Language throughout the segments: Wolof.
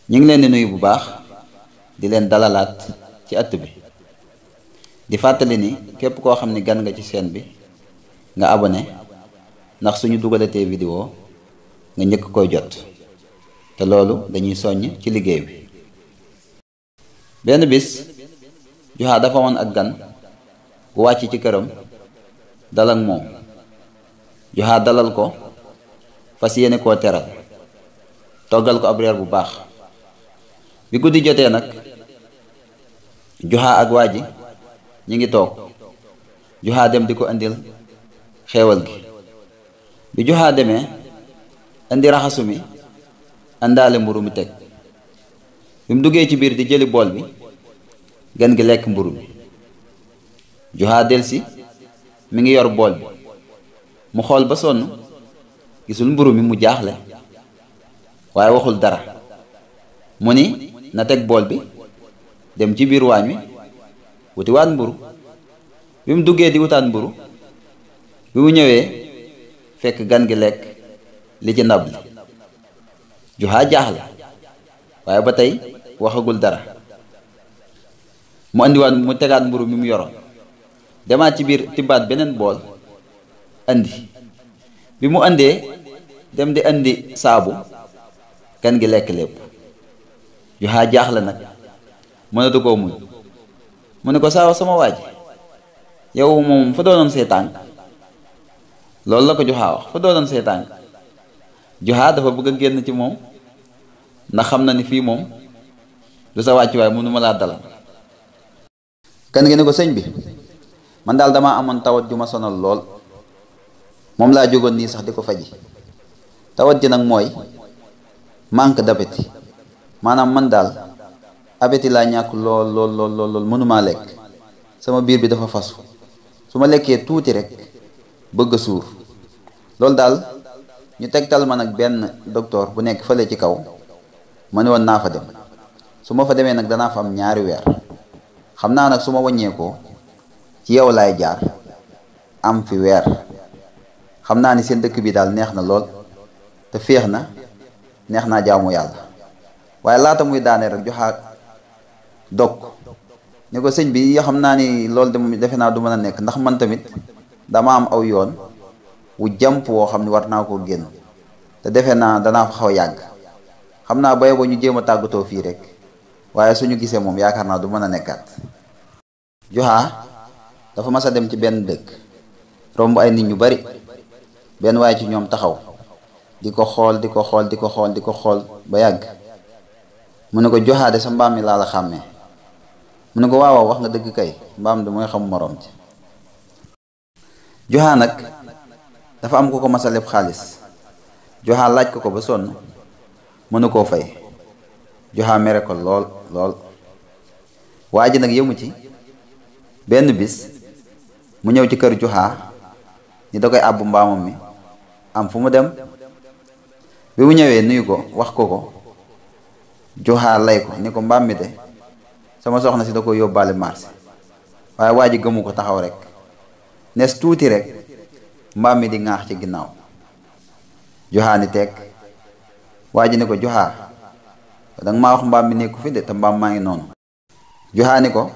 ñu ngi leen di nuyu bu baax di leen dalalaat ci ëtt bi di fàttali ni képp koo xam ni gan nga ci chaîne bi nga abonné ndax suñu dugalatee vidéo nga njëkk koy jot te loolu dañuy soññ ci liggéey bi. benn bis Juha dafa woon ak gan gu wàcc ci këram dal ak moom. Juha dalal ko fas yéene koo teral toggal ko ab reer bu baax. bi guddi jotee nag Juha ak waa ji ñi ngi toog Juha dem di ko indil xeewal gi. bi Juha demee indi raxasu mi indaale mburu mi teg. bi mu duggee ci biir di jëli bool bi gan gi lekk mburu mi. Juha delsi mi ngi yor bool bi mu xool ba sonn gisul mburu mi mu jaaxle waaye waxul dara. mu ni na teg bool bi dem ci biir waañ wi wuti waat mburu. bi mu duggee di wutaat mburu bi mu ñëwee fekk gan gi lekk li ci ndab li. Juha jaaxle waaye ba tey waxagul dara. mu indiwaat mu tegaat mburu mi mu yoroon demaat ci biir tibbaat beneen bool andi. bi mu andee dem di andi saabu gan gi lekk lépp. Juha jaaxle nag mënatu koo muñ mu ne ko saawa sama waaj yow moom fa doonoon say tànk. loolu la ko Juha wax fa doonoon say tànk. Juha dafa bëgg a génn ci moom ndax xam na ni fii moom du sa wàccuwaay mënu ma laa dalal. kan gi ne ko sëñ bi man daal damaa amoon tawat ju ma sonal lool moom laa jógoon nii sax di ko faji. tawat ji nag mooy manque d'appétit maanaam man daal appétit laa ñàkk lool lool lool lool mënumaa lekk sama biir bi dafa fasu su ma lekkee tuuti rek bëgg a suur. loolu daal ñu tegtal ma nag benn docteur bu nekk fële ci kaw ma ne woon naa fa dem. su ma fa demee nag danaa fa am 2 weer xam naa nag su ma wàññeekoo ci yow laay jaar am fi weer. xam naa ni seen dëkk bi daal neex na lool te féex na neex naa jaamu yàlla. waaye laata muy daane rek Juha dog ne ko sëñ bi yoo xam naa ni loolu de defe naa du mën a nekk ndax man tamit dama am aw yoon wu jàmp woo xam ne war naa koo génn te defe naa danaa fa xaw a yàgg. xam naa bay ba ñu jéem a tàggatoo fii rek waaye suñu gisee moom yaakaar naa du mën a nekkaat. Juha dafa mas a dem ci benn dëkk romb ay nit ñu bari benn waaye ci ñoom taxaw di ko xool di ko xool di ko xool di ko xool ba yàgg mu ne ko Juha de sa mbaam mi laa la xàmmee. mu ne ko waaw wax nga dëgg kay mbaam de mooy xamu moroom ci. Juha nag dafa am ko ko mas a leb xaalis. Juha laaj ko ba sonn mënu koo fay. Juha mere ko lool lool. waa ji nag yëmu ci benn bis mu ñëw ci kër Juha ni da koy àbbu mbaamam mi am fu mu dem. bi mu ñëwee nuyu ko wax ko Juha lay ko ni ko mbaam mi de sama soxna si da ko yóbbaale marché waaye waa ji gëmu ko taxaw rek nes tuuti rek mbaam mi di ŋaax ci ginnaaw. Juha ni teg waa ji ni ko Juha danga maa wax mbaam mi nekku fi de te mbaam maa ngi noonu. Juha ni ko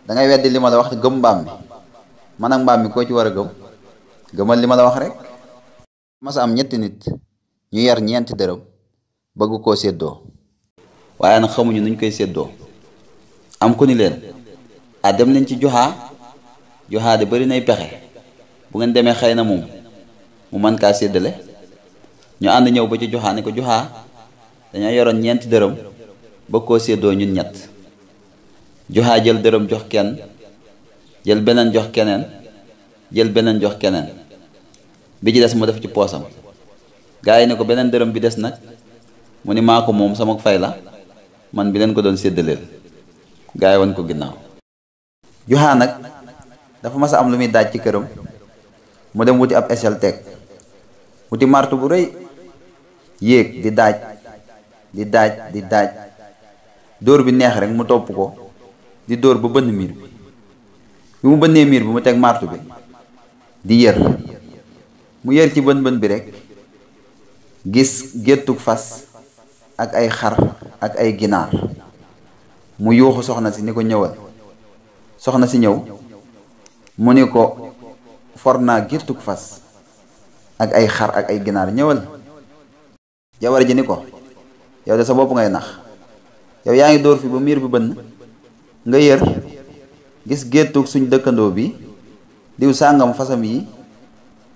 dangay weddi li ma la wax te gëm mbaam mi man ak mbaam mi koo ci war a gëm gëmal li ma la wax rek. masa am 3 nit ñu yar 4 dërëm bëgg koo séddoo waaye nag xamuñu nuñ koy séddoo. am ku ni leen dem leen ci Juha de bari nay pexe bu ngeen demee xëy na moom mu mën kaa séddale. ñu ànd ñëw ba ci Juha ni ko Juha dañoo yoroon 4 dërëm bëgg koo séddoo ñun 3. Juha jël dërëm jox kenn jël beneen jox keneen jël beneen jox keneen bi ci des mu def ci poosam. gaa yi ne ko beneen dërëm bi des nag mu ni maa ko moom sama fay la man bi leen ko doon séddaleel. gaa yi wan ko ginnaaw. Juha nag dafa mas a am lu muy daaj ci këram mu dem wuti ab échelle teg wuti martu bu rëy yéeg di daaj di daaj di daaj dóor bi neex rek mu topp ko di dóor ba bënn miir bi mu bënnee miir bi mu teg martu bi di yër mu yër ci bën bën bi rek gis géttug fas ak ay xar ak ay ginaar mu yuuxu soxna si ni ko ñëwal. soxna si ñëw mu ni ko for naa girtuk fas ak ay xar ak ay ginaar, ñëwal. jabar ji ni ko yow de sa bopp ngay nax, yow yaa ngi dóor fi ba miir bi bënn nga yër gis géttug suñ dëkkandoo bi diw sàngam fasam yi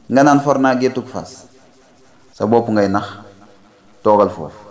nga naan for naa géttug fas, sa bopp ngay nax, toogal foofu.